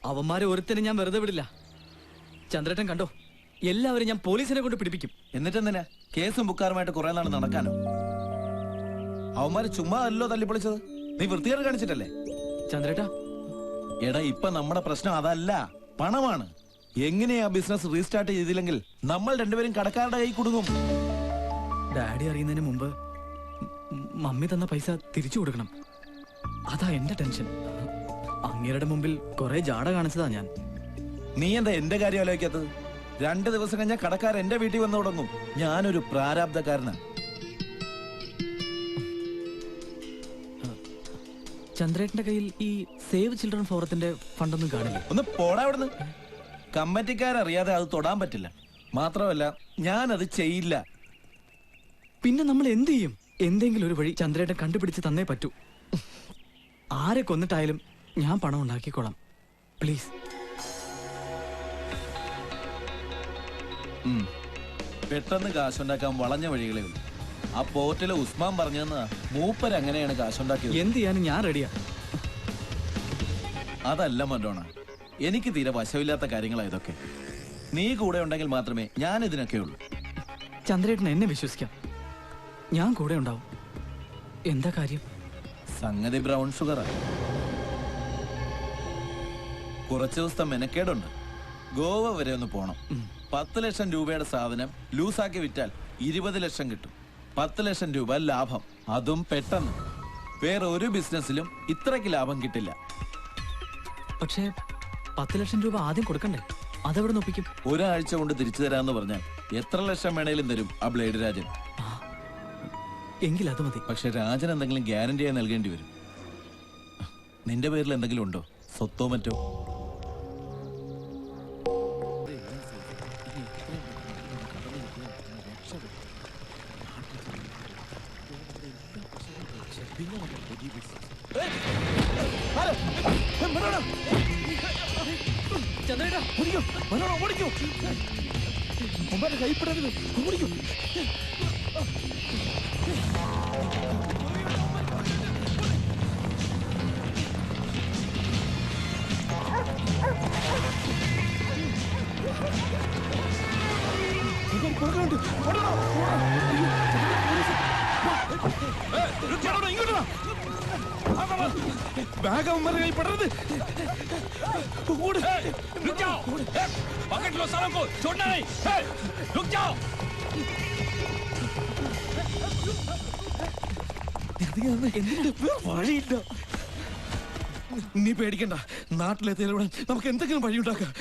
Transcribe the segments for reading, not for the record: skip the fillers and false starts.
അവന്മാരെ ഒരുത്തനെ ഞാൻ വെറുതെ വിടില്ല. ചന്ദ്രേട്ടൻ കണ്ടോ, എല്ലാവരും ഞാൻ പോലീസിനെ കൊണ്ട് പിടിപ്പിക്കും. എന്നിട്ടെന്തിനാ കേസും ബുക്കാറുമായിട്ട് കുറെ നാൾ നടക്കാനോ? അവന്മാര് ചുമ്മാ അല്ലോ തല്ലിപ്പൊളിച്ചത്, നീ വൃത്തികേട് കാണിച്ചിട്ടല്ലേ? ചന്ദ്രേട്ടാ, എടാ ഇപ്പൊ നമ്മുടെ പ്രശ്നം അതല്ല, പണമാണ്. എങ്ങനെയാ ബിസിനസ് റീസ്റ്റാർട്ട് ചെയ്തില്ലെങ്കിൽ നമ്മൾ രണ്ടുപേരും കടക്കാരുടെ കൈ കുടുങ്ങും. ഡാഡി അറിയുന്നതിന് മുമ്പ് മമ്മി തന്ന പൈസ തിരിച്ചു കൊടുക്കണം. അതാ എന്റെ ടെൻഷൻ. അങ്ങേരുടെ മുമ്പിൽ കുറെ ജാട കാണിച്ചതാ ഞാൻ. നീ എന്താ എന്റെ കാര്യം ആലോചിക്കാത്തത്? 2 ദിവസം കഴിഞ്ഞാൽ കടക്കാർ എന്റെ വീട്ടിൽ വന്നു തുടങ്ങും. ഞാനൊരു പ്രാരാബ്ധക്കാരനാ. ചന്ദ്രേട്ടന്റെ കയ്യിൽ ഈ സേവ് ചിൽഡ്രൻ ഫോറത്തിന്റെ ഫണ്ടൊന്നും കാണില്ല. ഒന്ന് പോടാ അവിടുന്ന്. കമ്മിറ്റിക്കാരറിയാതെ അത് തൊടാൻ പറ്റില്ല. മാത്രമല്ല ഞാനത് ചെയ്യില്ല. പിന്നെ നമ്മൾ എന്ത് ചെയ്യും? എന്തെങ്കിലും ഒരു വഴി ചന്ദ്രേട്ടൻ കണ്ടുപിടിച്ച് തന്നേ പറ്റൂ. ആരെ കൊന്നിട്ടായാലും ഞാൻ പണം ഉണ്ടാക്കിക്കോളാം. പ്ലീസ്. പെട്ടെന്ന് കാശുണ്ടാക്കാൻ വളഞ്ഞ വഴികളേ ഉള്ളൂ. ആ പോർട്ടിലെ ഉസ്മാൻ പറഞ്ഞെന്നാ മൂപ്പര് അങ്ങനെയാണ് കാശുണ്ടാക്കിയത്. എന്ത് ചെയ്യാനും ഞാൻ റെഡിയാ. അതല്ല മഡോണ, എനിക്ക് തീരെ വശമില്ലാത്ത കാര്യങ്ങളാ ഇതൊക്കെ. നീ കൂടെ ഉണ്ടെങ്കിൽ മാത്രമേ ഞാൻ ഇതിനൊക്കെ ഉള്ളൂ. ചന്ദ്രേട്ടൻ എന്നെ വിശ്വസിക്കാം. ഞാൻ കൂടെ ഉണ്ടാവും. എന്താ കാര്യം? സംഗതി ബ്രൗൺ ഷുഗറാ. കുറച്ചു ദിവസത്തെ മെനക്കേടുണ്ട്. ഗോവ വരെ ഒന്ന് പോണം. 10 ലക്ഷം രൂപയുടെ സാധനം ലൂസാക്കി വിറ്റാൽ 20 ലക്ഷം കിട്ടും. 10 ലക്ഷം രൂപ ലാഭം, അതും പെട്ടെന്ന്. വേറെ ഒരു ബിസിനസ്സിലും ഇത്രയ്ക്ക് ലാഭം കിട്ടില്ല. പക്ഷേ 10 ലക്ഷം രൂപ ആദ്യം കൊടുക്കണ്ടേ? അതെവിടെ നോപ്പിക്കും? ഒരാഴ്ച കൊണ്ട് തിരിച്ചു തരാന്ന് പറഞ്ഞാൽ എത്ര ലക്ഷം വേണേലും തരും ആ ബ്ലേഡ് രാജൻ. എങ്കിൽ അത് മതി. പക്ഷെ രാജൻ എന്തെങ്കിലും ഗ്യാരണ്ടിയായി നൽകേണ്ടി വരും. നിന്റെ പേരിൽ എന്തെങ്കിലും ഉണ്ടോ? സ്വത്തോ മറ്റോ? കൈപ്പെടരുത്, ഓടിക്കും. വഴിയില്ല. നീ പേടിക്കണ്ട. നാട്ടിലെത്തിയാലും നമുക്ക് എന്തെങ്കിലും വഴിയുണ്ടാക്കാം.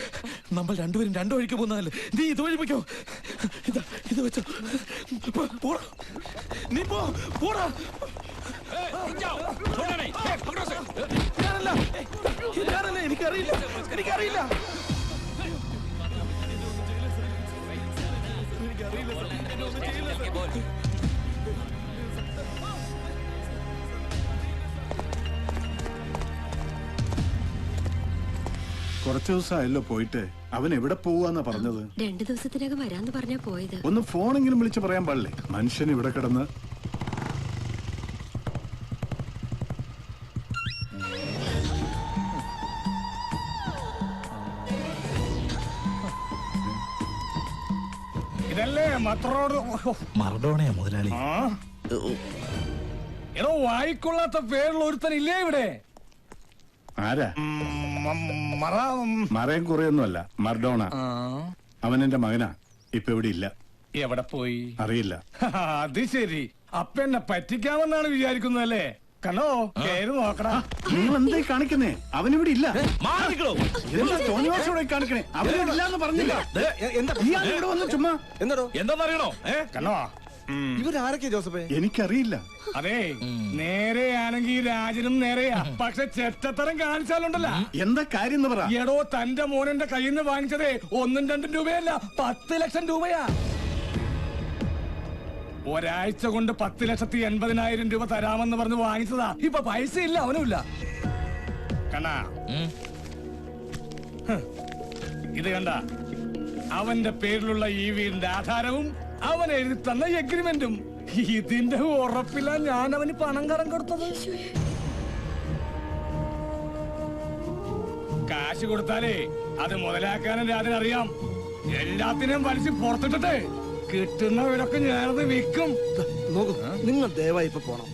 നമ്മൾ രണ്ടുപേരും 2 വഴിക്ക് പോകുന്നതല്ലേ. നീ ഇത് വഴി പോയിക്കോ. ഇത് വെച്ചോ. നീ പോടാ. എനിക്കറിയില്ല. കുറച്ചു ദിവസമായല്ലോ പോയിട്ട്. അവൻ എവിടെ പോവാന്നാ പറഞ്ഞത്? 2 ദിവസത്തിനകം വരാന്ന് പറഞ്ഞാ പോയത്. ഒന്ന് ഫോണെങ്കിലും വിളിച്ച് പറയാൻ പാടില്ലേ? മനുഷ്യൻ ഇവിടെ കിടന്ന്. ഇതല്ലേ മറഡോണയാ മുതലാളി. എടോ, വായിക്കൊള്ളാത്ത പേരുള്ള ഒരുത്തനില്ലേ ഇവിടെ? ആരാ? മറയും കുറയൊന്നുമല്ല, മർഡോണ. അവൻ എന്റെ മകനാ. ഇപ്പൊ ഇവിടെ ഇല്ല. എവിടെ പോയി അറിയില്ല. അത് ശരി. അപ്പ എന്നെ പറ്റിക്കാമെന്നാണ് വിചാരിക്കുന്നതല്ലേ? കണ്ടോ, പേര് നോക്കടാ. നിങ്ങൾ എന്താ കാണിക്കുന്നേ? അവനിവിടെ ഇല്ല. കാണിക്കണേ. അവനിവിടെ ഇല്ലാന്ന് പറഞ്ഞില്ല. ഇവിടെ വന്ന് ചുമ്മാ എന്താണെന്നറിയണോ? കണ്ടോ, ഇവരാരൊക്കെ ജോസഫേ? എനിക്കറിയില്ല. അതെ, നേരെയാണെങ്കിൽ രാജനും നേരെയാ. പക്ഷെ ചെറ്റത്തരം കാണിച്ചാലുണ്ടല്ല. എന്താ കാര്യം എന്ന് പറ. എടോ, തന്റെ മോനെന്റെ കയ്യിൽ നിന്ന് വാങ്ങിച്ചതേ 1ഉം 2ഉം രൂപയല്ല, 10 ലക്ഷം രൂപയാ. ഒരാഴ്ച കൊണ്ട് 10,80,000 രൂപ തരാമെന്ന് പറഞ്ഞ് വാങ്ങിച്ചതാ. ഇപ്പൊ പൈസ ഇല്ല, അവനുമില്ല. കണ്ടാ, ഇത് കണ്ട, അവന്റെ പേരിലുള്ള ഈ വീടിന്റെ ആധാരവും അവൻ എഴുതി തന്ന എഗ്രിമെന്റും. ഇതിന്റെ ഉറപ്പില്ല ഞാൻ അവന് പണം കടം കൊടുത്തത്. കാശ് കൊടുത്താലേ അത് മുതലാക്കാനും രാജനറിയാം. എല്ലാത്തിനും വലിച്ച് പുറത്തിട്ടെ കിട്ടുന്നവരൊക്കെ ഞാനത് വിൽക്കും. നോക്കൂ, നിങ്ങൾ ദയവായി ഇപ്പൊ പോണം.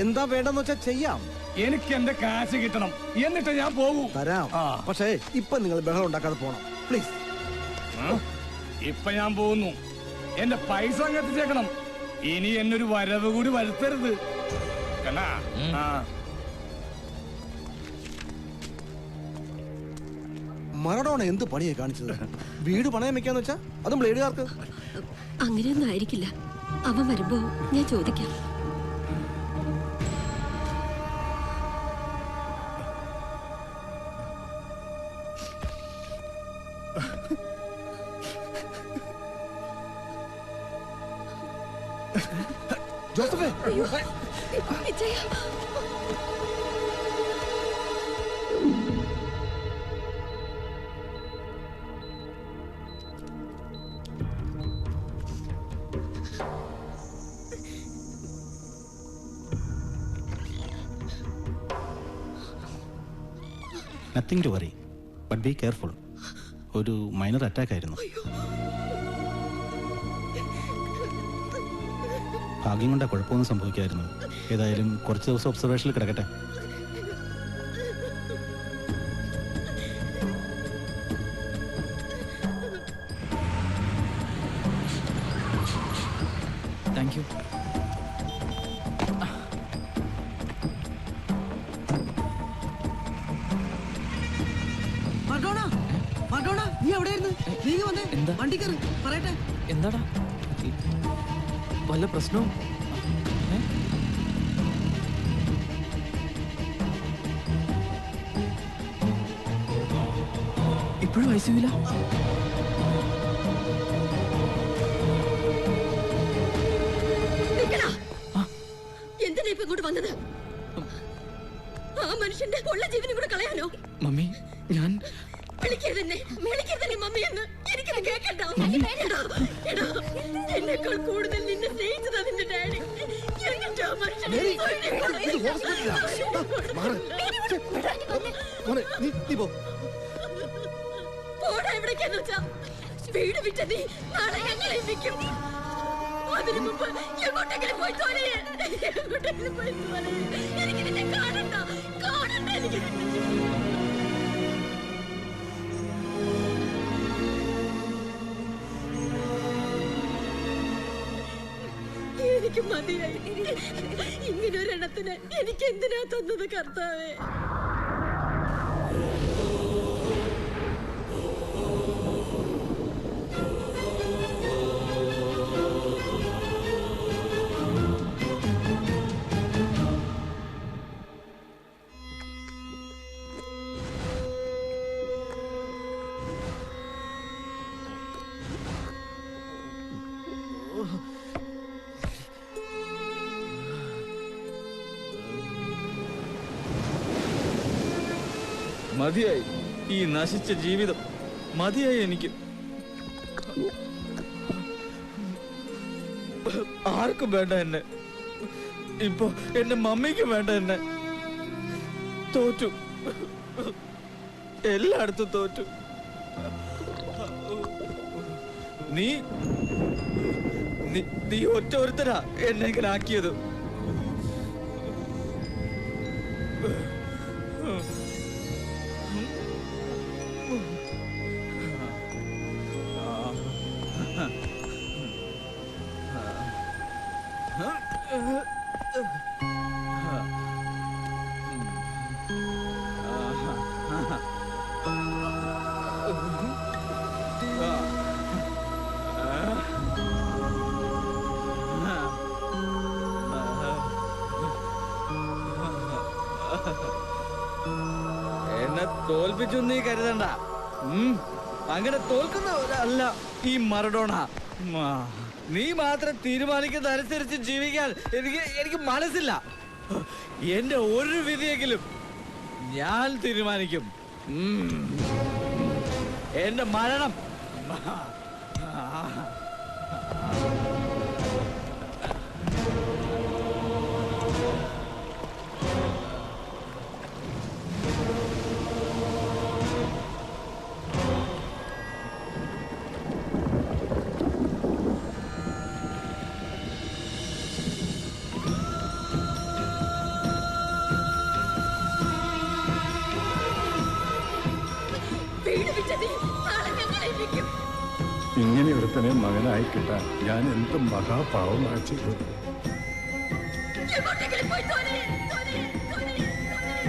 എന്താ വേണ്ടെന്ന് വെച്ചാ ചെയ്യാം. എനിക്ക് എന്റെ കാശ് കിട്ടണം, എന്നിട്ട് ഞാൻ പോകൂ. തരാം, പക്ഷേ ഇപ്പൊ നിങ്ങൾ ബഹളം ഉണ്ടാക്കാതെ പോണം പ്ലീസ്. ഇപ്പൊ ഞാൻ പോകുന്നു. എന്റെ പൈസ അങ്ങ് എത്തിച്ചേക്കണം. ഇനി എന്നൊരു വരവ് കൂടി വരുത്തരുത്. കണ്ടാ? മറഡോണ എന്ത് പണിയെ കാണിച്ചത്? വീട് പണയം വെക്കാന്ന് വെച്ചാ അതും ബ്ലേഡുകാർക്ക്. അങ്ങനെയൊന്നും ആയിരിക്കില്ല. അവൻ വരുമ്പോ ഞാൻ ചോദിക്കാം. ജോസഫേ, Vijaya, nothing to worry, but be careful. ഒരു മൈനർ അറ്റാക്ക് ആയിരുന്നു. ഭാഗ്യം കൊണ്ടാ കുഴപ്പമൊന്നും സംഭവിക്കായിരുന്നു. ഏതായാലും കുറച്ച് ദിവസം ഒബ്സർവേഷനിൽ കിടക്കട്ടെ. Thank you. നീ എവിടെയായിരുന്നു? നീ വന്നേ, എന്താ? വണ്ടി കയറി പറയട്ടെ. എന്താടാ, വല്ല പ്രശ്നവും? ഇപ്പോഴും ഐസിയുല? എന്തിനാ ഇപ്പൊ ഇങ്ങോട്ട് വന്നത്? ആ മനുഷ്യന്റെ ഉള്ള ജീവനും കൂടെ കളയാനോ? മമ്മി, ഞാൻ വിളിക്കരുതന്നെ മമ്മിയെന്ന്. എനിക്കത് കേൾക്കണ്ട. എന്നെക്കാൾ കൂടുതൽ നിന്നെ സ്നേഹിച്ചതാ നിന്റെ ഡാഡി. എന്നിട്ട് ആ മനുഷ്യനെ പോടാ എവിടേക്കാന്ന് വെച്ചാ. വീട് വിറ്റ നീ നാളെ ഞങ്ങളെ വിൽക്കും. അതിനു മുമ്പ് എങ്ങോട്ടെങ്കിലും പോയി തോലയെ. എങ്ങോട്ടെങ്കിലും പോയി തോലയെ. എനിക്ക് നിന്നെ കാണണ്ട, കാണണ്ട എനിക്ക് നിന്നെ. എനിക്ക് മതിയായി. ഇങ്ങനൊരെണ്ണത്തിന് എനിക്ക് എന്തിനാ തന്നത് കർത്താവേ? മതിയായി ഈ നശിച്ച ജീവിതം. മതിയായി എനിക്ക്. ആർക്കും വേണ്ട എന്നെ. ഇപ്പൊ എന്റെ മമ്മിക്കും വേണ്ട എന്നെ. തോറ്റു, എല്ലായിടത്തും തോറ്റു. നീ നീ ഒറ്റ ഒരുത്തരാ എന്നെ ഇങ്ങനെ ആക്കിയത്. എന്നെ തോൽപ്പിച്ചു നീ കരുതണ്ട. അങ്ങനെ തോൽക്കുന്നവരല്ല ഈ മറഡോണ. നീ മാത്രം തീരുമാനിക്കുന്ന അനുസരിച്ച് ജീവിക്കാൻ എനിക്ക് മനസ്സില്ല. എന്റെ ഒരു വിധിയെങ്കിലും ഞാൻ തീരുമാനിക്കും. എന്റെ മരണം വീട് വിറ്റ നീ നാളെ ഞങ്ങളെ വിൽക്കും. ഇങ്ങനെ ഒരുത്തനെ മകനായി കിട്ടാൻ ഞാൻ എന്ത് മഹാപാവമായി ചെയ്തു. എങ്ങോട്ടെങ്കിലും പോയി തോനെ, തോനെ, തോനെ, തോനെ.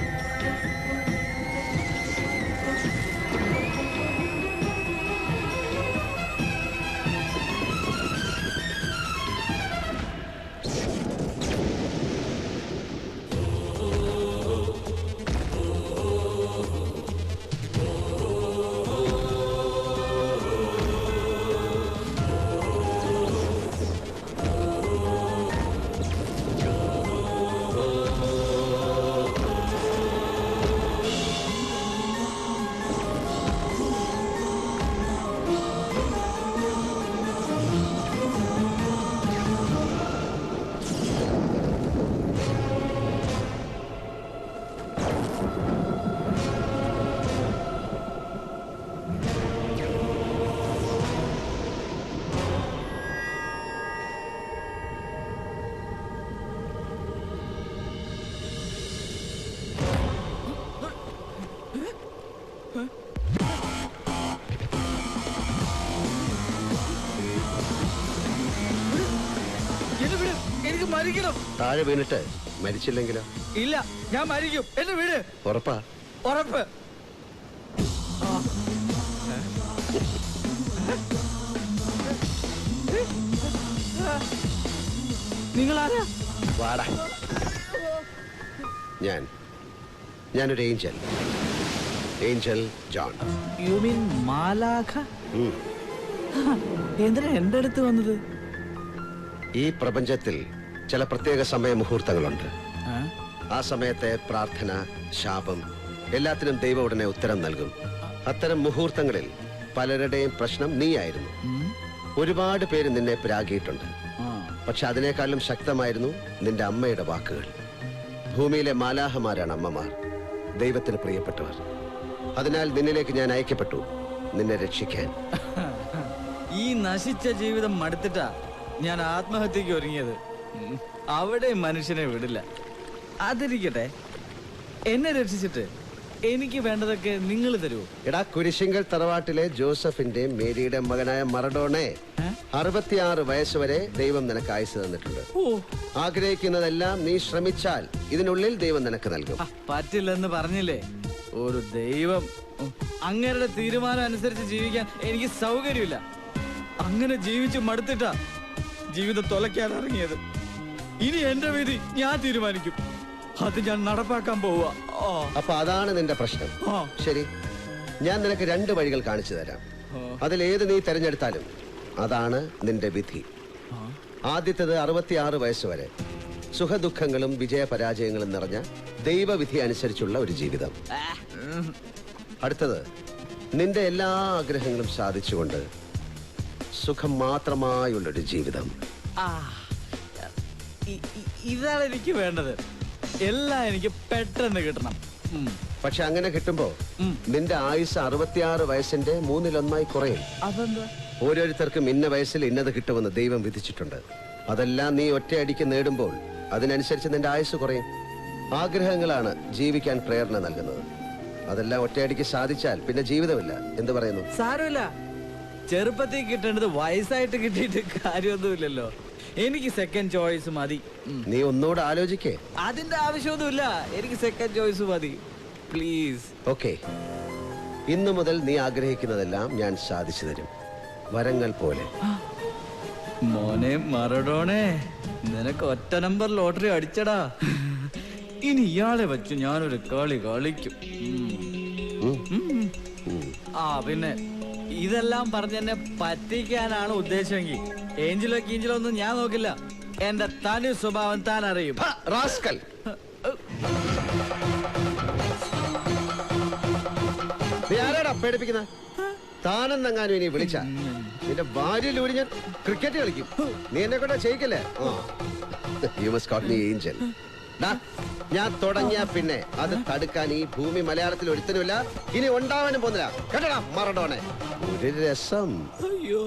എനിക്ക് മരിക്കണം. താഴെ വീണിട്ട് മരിച്ചില്ലെങ്കിലോ? ഇല്ല, ഞാൻ മരിക്കും. എന്റെ വീട്. ഉറപ്പാ? ഉറപ്പ്. നിങ്ങളാരാ? വാടാ. ഞാനൊരു Angel. Angel John. You mean മാലാഖ? എന്തിനാ എന്റെ അടുത്ത് വന്നത്? ഈ പ്രപഞ്ചത്തിൽ ചില പ്രത്യേക സമയ മുഹൂർത്തങ്ങളുണ്ട്. ആ സമയത്തെ പ്രാർത്ഥന, ശാപം എല്ലാത്തിനും ദൈവം ഉടനെ ഉത്തരം നൽകും. അത്തരം മുഹൂർത്തങ്ങളിൽ പലരുടെയും പ്രശ്നം നീയായിരുന്നു. ഒരുപാട് പേര് നിന്നെ പിരാകിയിട്ടുണ്ട്. പക്ഷെ അതിനേക്കാളും ശക്തമായിരുന്നു നിന്റെ അമ്മയുടെ വാക്കുകൾ. ഭൂമിയിലെ മാലാഹമാരാണ് അമ്മമാർ, ദൈവത്തിന് പ്രിയപ്പെട്ടവർ. അതിനാൽ നിന്നിലേക്ക് ഞാൻ അയക്കപ്പെട്ടു, നിന്നെ രക്ഷിക്കാൻ. ഈ നശിച്ച ജീവിതം മടുത്തിട്ടാ ഞാൻ ആത്മഹത്യക്ക് ഒരുങ്ങിയത്. അവിടെ മനുഷ്യനെ വിടില്ല. അതിരിക്കട്ടെ, എന്നെ രക്ഷിച്ചിട്ട് എനിക്ക് വേണ്ടതൊക്കെ നിങ്ങൾ തരുമോ? എടാ, കുരിശിങ്കൽ തറവാട്ടിലെ ജോസഫിന്റെയും മേരിയുടെ മകനായ മറഡോണെ 66 വയസ്സുവരെ ദൈവം നിനക്ക് ആയുസ് തന്നിട്ടുണ്ട്. ആഗ്രഹിക്കുന്നതെല്ലാം നീ ശ്രമിച്ചാൽ ഇതിനുള്ളിൽ ദൈവം നിനക്ക് നൽകും. പറ്റില്ലെന്ന് പറഞ്ഞില്ലേ? ഒരു ദൈവം. അങ്ങരുടെ തീരുമാനം അനുസരിച്ച് ജീവിക്കാൻ എനിക്ക് സൗകര്യമില്ല. അങ്ങനെ ജീവിച്ചു മടുത്തിട്ടാ ജീവിതം തുലയ്ക്കാൻ ഇറങ്ങിയത്. ഇനി എന്റെ വിധി ഞാൻ തീരുമാനിക്കും. അത് ഞാൻ നടപ്പാക്കാൻ പോവുക. അപ്പൊ അതാണ് നിന്റെ പ്രശ്നം. ശരി, ഞാൻ നിനക്ക് 2 വഴികൾ കാണിച്ചു തരാം. അതിലേത് നീ തെരഞ്ഞെടുത്താലും അതാണ് നിന്റെ വിധി. ആദ്യത്തേത് 66 വയസ്സുവരെ സുഖദുഃഖങ്ങളും വിജയപരാജയങ്ങളും നിറഞ്ഞ ദൈവവിധി അനുസരിച്ചുള്ള ഒരു ജീവിതം. അടുത്തത് നിന്റെ എല്ലാ ആഗ്രഹങ്ങളും സാധിച്ചുകൊണ്ട് സുഖം മാത്രമായുള്ളൊരു ജീവിതം. ഇതാണ് എനിക്ക് വേണ്ടത്. എല്ലാം എനിക്ക് പെട്ടെന്ന് കിട്ടണം. പക്ഷെ അങ്ങനെ കിട്ടുമ്പോ നിന്റെ ആയുസ് 66 വയസ്സിന്റെ 1/3 കുറയും. അതെന്താ? ഓരോരുത്തർക്കും ഇന്ന വയസ്സിൽ ഇന്നത് കിട്ടുമെന്ന് ദൈവം വിധിച്ചിട്ടുണ്ട്. അതെല്ലാം നീ ഒറ്റയടിക്ക് നേടുമ്പോൾ അതിനനുസരിച്ച് നിന്റെ ആയുസ് കുറയും. ആഗ്രഹങ്ങളാണ് ജീവിക്കാൻ പ്രേരണ നൽകുന്നത്. അതെല്ലാം ഒറ്റയടിക്ക് സാധിച്ചാൽ പിന്നെ ജീവിതമില്ല. എന്ത് പറയുന്നു? സാരമില്ല, ചെറുപ്പത്തിൽ കിട്ടേണ്ടത് വയസ്സായിട്ട് കിട്ടിയിട്ട് കാര്യമൊന്നുമില്ലല്ലോ. എനിക്ക് സെക്കൻഡ് ചോയ്സ് മതി. നീ ഒന്നുകൂടെ ആലോചിക്കേ. അതിന്റെ ആവശ്യമൊന്നുമില്ല, എനിക്ക് സെക്കൻഡ് ചോയ്സ് മതി പ്ലീസ്. ഓക്കെ, ഇന്നു മുതൽ നീ ആഗ്രഹിക്കുന്നതെല്ലാം ഞാൻ സാധിച്ചു തരും, വരങ്ങൾ പോലെ. മോനെ മറഡോണേ, നിനക്ക് ഒറ്റ നമ്പർ ലോട്ടറി അടിച്ചടാ. ഇനി ഇയാളെ വെച്ച് ഞാനൊരു കളി കളിക്കും. പിന്നെ ഇതെല്ലാം പറഞ്ഞെന്നെ പറ്റിക്കാനാണ് ഉദ്ദേശമെങ്കിൽ ഏഞ്ചലോ കീഞ്ചലോ ഒന്നും ഞാൻ നോക്കില്ല. എന്റെ തനി സ്വഭാവം താൻ അറിയും. റാസ്കൽ, നീ ആരാടാ പേടിപ്പിക്കുന്ന? താനെന്നെങ്ങാനും ഇനി വിളിച്ച നിന്റെ ഭാര്യയിലൂടെ ഞാൻ ക്രിക്കറ്റ് കളിക്കും. നീ എന്നെ കൊണ്ടാ ചെയ്യിക്കല്ലേ? You must call me angel. ഞാൻ തുടങ്ങിയ പിന്നെ അത് തടുക്കാൻ ഈ ഭൂമി മലയാളത്തിൽ ഒരുത്തനുമില്ല, ഇനി ഉണ്ടാവാനും പോകുന്നില്ല. കേട്ടടാ മറഡോണെ, ഒരു രസം. അയ്യോ